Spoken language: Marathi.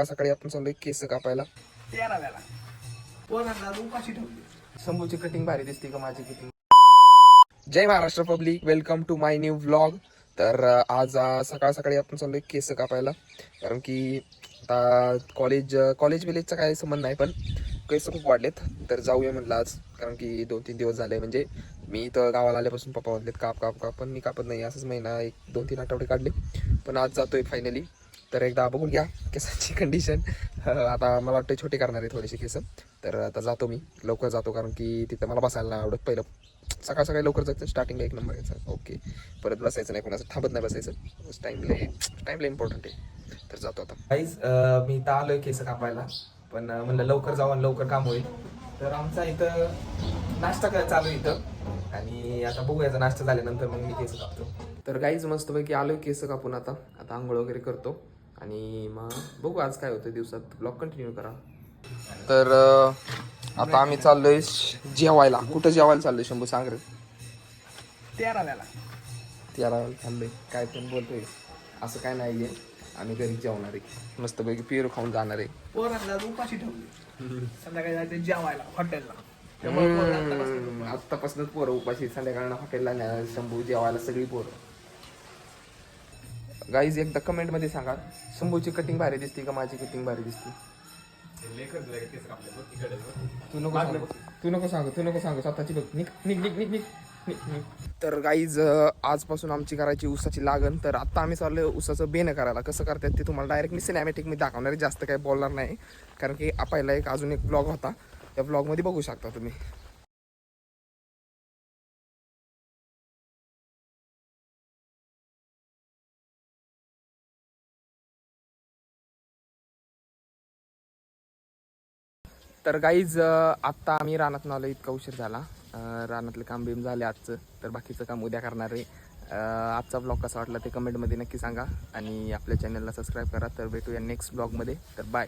सकाळी आपण चाललोय केस कापायला. शंभूची कटिंग भारी दिसते का माझी कटिंग? जय Maharashtra public, welcome to my new vlog. तर आज सकाळ सकाळी आपण चाललोय केस कापायला, कारण की आता कॉलेज विलेजचा काही संबंध नाही, पण केस खूप वाढलेत. तर जाऊया म्हणलं आज, कारण की 2-3 दिवस झाले. म्हणजे मी तर गावाला आल्यापासून पप्पा म्हणलेत काप काप काप, पण मी कापत नाही. असंच महिना 1-2-3 आठवडे काढले, पण आज जातोय फायनली. तर एकदा बघून घ्या केसांची कंडिशन. आता मला वाटतं छोटी करणार आहे थोडीशी केस. तर आता जातो मी, लवकर जातो, कारण की तिथं मला बसायला नाही आवडत. पहिलं सकाळ सकाळी लवकर जायचं, स्टार्टिंगला एक नंबर यायचा. ओके, परत बसायचं नाही, कोणाचं थांबत नाही बसायचं. टाईमला इम्पॉर्टंट आहे. तर जातो आता. काहीच मी इथं आलोय केस कापायला, पण म्हणलं लवकर जाऊ आणि लवकर काम होईल. तर आमचा इथं नाश्ता काय चालू आहे इथं, आणि आता बघूयाचा नाश्ता झाल्यानंतर मग मी केस कापतो. तर काहीच मस्तपैकी आलोय केस कापून. आता आंघोळ वगैरे करतो, आणि मग बघू आज काय होतं दिवसात. ब्लॉग कंटिन्यू करा. तर आता आम्ही चाललोय जेवायला. कुठं जेवायला चाललोय शंभू, सांग रे. 13व्याला चाललोय. काय पण बोलतोय, असं काय नाहीये. आम्ही घरी जेवणार आहे, मस्तपैकी पेरू खाऊन जाणार आहे. पोरांना उपाशी ठेवली. संध्याकाळी जायचं जेवायला हॉटेलला. आत्तापासूनच पोरं उपाशी, संध्याकाळला हॉटेलला न्या शंभू जेवायला सगळी पोरं. गाईज एकदा कमेंट मध्ये सांगा, शंभूची कटिंग भारी दिसते का माझी कटिंग भारी दिसते? तू नको सांगू स्वतःची बघ. निक. तर गाईज आजपासून आमची करायची ऊसाची लागण. तर आता आम्ही चाललोय ऊसाचं बेणं करायला. कसं करतात ते तुम्हाला डायरेक्ट मी सिनेमॅटिक मी दाखवणार आहे, जास्त काही बोलणार नाही, कारण की पहिला अजून एक ब्लॉग होता, त्या ब्लॉगमध्ये बघू शकता तुम्ही. तर गाईज आत्ता आम्ही रानात आलो, इतका उशीर झाला. रानातलं काम बिम झाले आजचं, तर बाकीचं काम उद्या करणार आहे. आजचा ब्लॉग कसा वाटला ते कमेंटमध्ये नक्की सांगा, आणि आपल्या चॅनलला सबस्क्राईब करा. तर भेटूया नेक्स्ट ब्लॉगमध्ये. तर बाय.